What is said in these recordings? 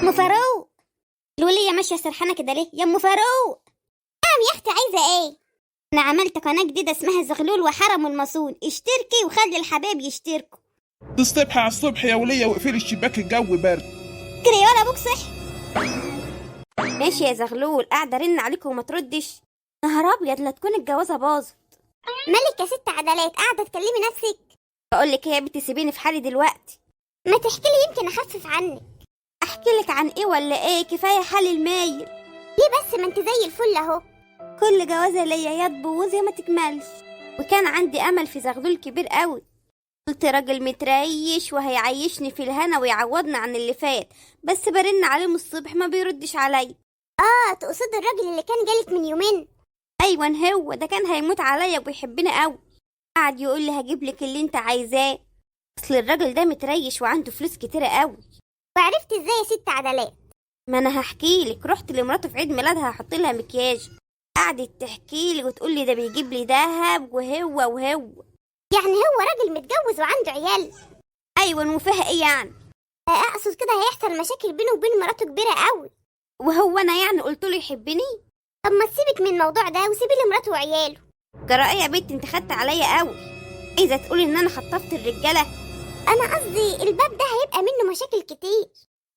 ام فاروق، الولية ماشية سرحانة كده ليه يا ام فاروق؟ نعم يا اختي، عايزة ايه؟ انا عملت قناة جديدة اسمها زغلول وحرم المصون، اشتركي وخلي الحبايب يشتركوا. تصطبحي على الصبح يا ولية واقفلي الشباك، الجو برد. كري ولا ابوك صح؟ ماشي يا زغلول، قاعدة ارن عليك وما تردش. نهار ابيض، لا تكون الجوازة باظت. مالك يا ست عدلات، قاعدة تكلمي نفسك؟ بقول لك ايه يا بنتي، سيبيني في حالي دلوقتي. ما تحكي لي يمكن اخفف عنك. احكي لك عن ايه ولا ايه؟ كفاية حالي المايل. ليه بس؟ ما انت زي الفل اهو. كل جوازة ليا يا تبوظ يا ما تكملش. وكان عندي امل في زغلول كبير قوي. قلت راجل متريش وهيعيشني في الهنا ويعوضني عن اللي فات. بس برن عليه من الصبح ما بيردش عليا. تقصد الراجل اللي كان جالك من يومين؟ ايوه، هو ده كان هيموت عليا وبيحبني قوي. قعد يقول لي هجيب لك اللي انت عايزاه. اصل الراجل ده متريش وعنده فلوس كتيره قوي. وعرفت ازاي يا ست عدلات؟ ما انا هحكي لك. رحت لمراته في عيد ميلادها احط لها مكياج. قعدت تحكي لي وتقول لي ده بيجيب لي دهب وهو. يعني هو راجل متجوز وعنده عيال؟ ايوه، وفيها ايه يعني؟ اقصد كده هيحصل مشاكل بينه وبين مراته كبيره قوي. وهو انا يعني قلت له يحبني؟ طب ما تسيبك من الموضوع ده وسيبي لي مراته وعياله. جرى يا بنت، انت خدت عليا قوي. عايزه تقولي ان انا خطفت الرجاله؟ انا قصدي الباب ده هيبقى منه مشاكل كتير.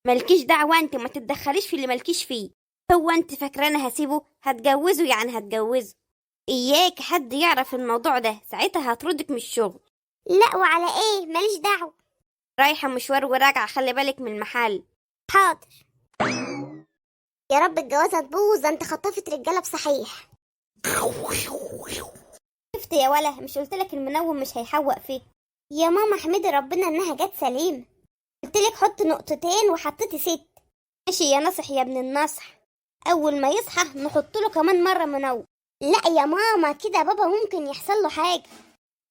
مالكيش دعوه، انت ما تتدخليش في اللي مالكيش فيه. هو انت فاكرانه هسيبه؟ هتجوزه يعني هتجوزه. اياك حد يعرف الموضوع ده، ساعتها هطردك من الشغل. لا، وعلى ايه؟ ماليش دعوه. رايحه مشوار وراجعه، خلي بالك من المحل. حاضر. يا رب الجوازه تبوظ، انت خطفت رجاله بصحيح. شفت يا ولا، مش قلتلك المنوم مش هيحوق فيه؟ يا ماما احمدي ربنا انها جت سليمه. قلتلك حط نقطتين وحطيتي 6. ماشي يا نصح يا ابن النصح. اول ما يصحى نحط له كمان مره منوم. لا يا ماما، كده بابا ممكن يحصل له حاجه.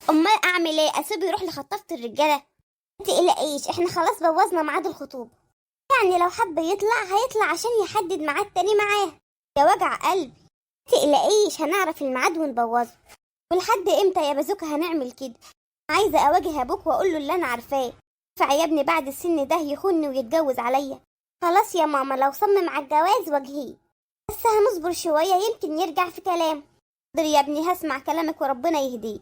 امال اعمل ايه؟ اسيبه يروح لخطافه الرجاله؟ متقلقيش، احنا خلاص بوظنا ميعاد الخطوبه. يعني لو حب يطلع هيطلع عشان يحدد ميعاد تاني معاه. يا وجع قلبي. متقلقيش، هنعرف الميعاد ونبوظه. ولحد امتى يا بازوكا هنعمل كده؟ عايزه اواجه ابوك واقول له اللي انا عارفاه. ينفع يا ابني بعد السن ده يخوني ويتجوز عليا؟ خلاص يا ماما، لو صمم على الجواز واجهيه. بس هنصبر شويه يمكن يرجع في كلامه. حاضر يا ابني، هسمع كلامك وربنا يهديه.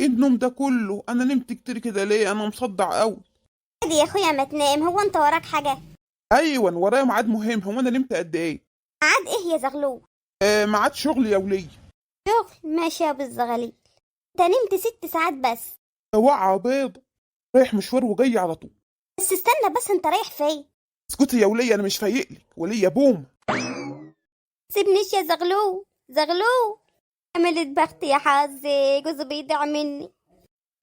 ايه النوم ده كله؟ انا نمت كتير كده ليه؟ انا مصدع قوي. عادي يا اخويا، ما تنام. هو انت وراك حاجه؟ ايوه ورايا ميعاد مهم. هو انا نمت قد ايه؟ ميعاد ايه يا زغلول؟ ميعاد شغل يا ولية. شغل؟ ماشي يا بالزغاليل. انت نمت 6 ساعات بس. واقعة بيض. رايح مشوار وجاي على طول. بس استنى بس، انت رايح فين؟ اسكتي يا ولية، انا مش فايقلك. ولية بوم. سيبنيش يا زغلول. زغلول، عملت بخت يا حظي، جوزي بيضيع مني.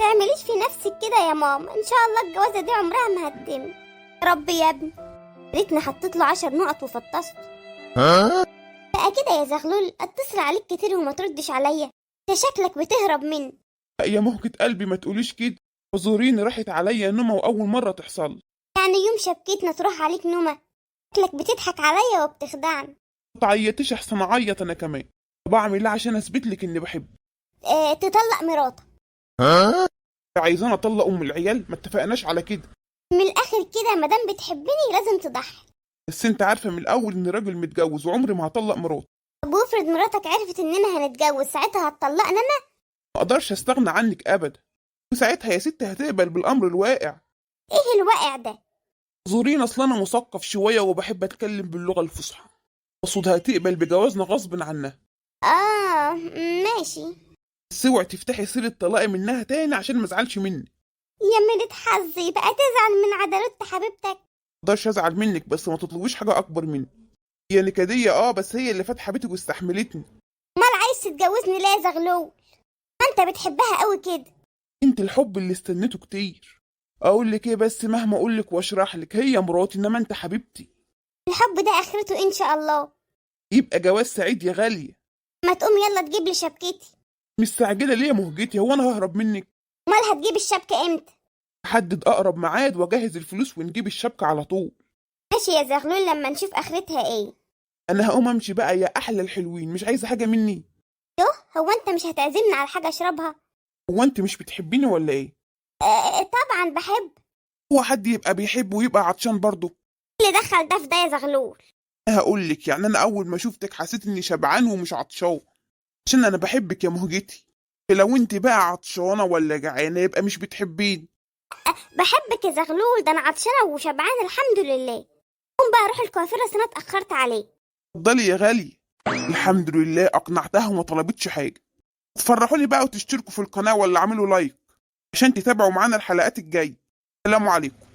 تعمليش في نفسك كده يا ماما، ان شاء الله الجوازه دي عمرها ما هتتم. يا رب يا ابني. ريتني حطيت له 10 نقط وفطسته. بقى كده يا زغلول، اتصل عليك كتير وما تردش عليا. انت شكلك بتهرب مني. يا مهجة قلبي ما تقوليش كده. اعذريني، راحت عليا نومة واول مرة تحصل. يعني يوم شبكتنا تروح عليك نومه؟ شكلك بتضحك عليا وبتخدعني. ما تعيطيش احسن اعيط انا كمان. طب اعمل ايه عشان اثبت لك اني بحبك؟ تطلق مراتك. عايزاني اطلق ام العيال؟ ما اتفقناش على كده. من الاخر كده، مادام بتحبني لازم تضحي. بس انت عارفة من الاول اني راجل متجوز وعمري ما هطلق مراتي. طب وافرض مراتك عرفت اننا هنتجوز، ساعتها هتطلقنا انا؟ ما اقدرش استغنى عنك ابدا. وساعتها يا ست هتقبل بالامر الواقع. ايه الواقع ده؟ زورين، اصل انا مثقف شويه وبحب اتكلم باللغه الفصحى. اقصد هتقبل بجوازنا غصب عنها. ماشي. بس اوعي تفتحي سيره طلاقي منها تاني عشان ما ازعلش منك. يا ميلة حظي، بقى تزعل من عدالة حبيبتك؟ ما اقدرش ازعل منك، بس ما تطلبيش حاجه اكبر مني. هي نكديه بس هي اللي فاتحه بيتك واستحملتني. امال عايز تتجوزني ليه يا زغلول؟ ما انت بتحبها قوي كده. انت الحب اللي استنيته كتير. اقول لك ايه بس؟ مهما اقول لك واشرح لك، هي مراتي انما انت حبيبتي. الحب ده اخرته ان شاء الله. يبقى جواز سعيد يا غاليه. ما تقوم يلا تجيب لي شبكتي. مستعجله ليه يا مهجتي؟ هو انا ههرب منك؟ امال هتجيب الشبكة امتى؟ احدد اقرب ميعاد واجهز الفلوس ونجيب الشبكه على طول. ماشي يا زغلول، لما نشوف اخرتها ايه. انا هقوم امشي بقى يا احلى الحلوين، مش عايزه حاجه مني. هو انت مش هتعزمني على حاجة اشربها؟ هو انت مش بتحبيني ولا ايه؟ طبعا بحب. هو حد يبقى بيحب ويبقى عطشان برضه؟ اللي دخل ده في ده يا زغلول؟ أنا هقول لك، يعني انا اول ما شفتك حسيت اني شبعان ومش عطشان، عشان انا بحبك يا مهجتي. لو انت بقى عطشانه ولا جعانه يبقى مش بتحبيني. بحبك يا زغلول، ده انا عطشانه وشبعانه الحمد لله. قوم بقى روح الكوافير عشان انا اتاخرت عليه. اتفضلي يا غالي. الحمد لله اقنعتها وما طلبتش حاجه. تفرحوني بقى وتشتركوا في القناه ولا اعملوا لايك عشان تتابعوا معانا الحلقات الجايه. السلام عليكم.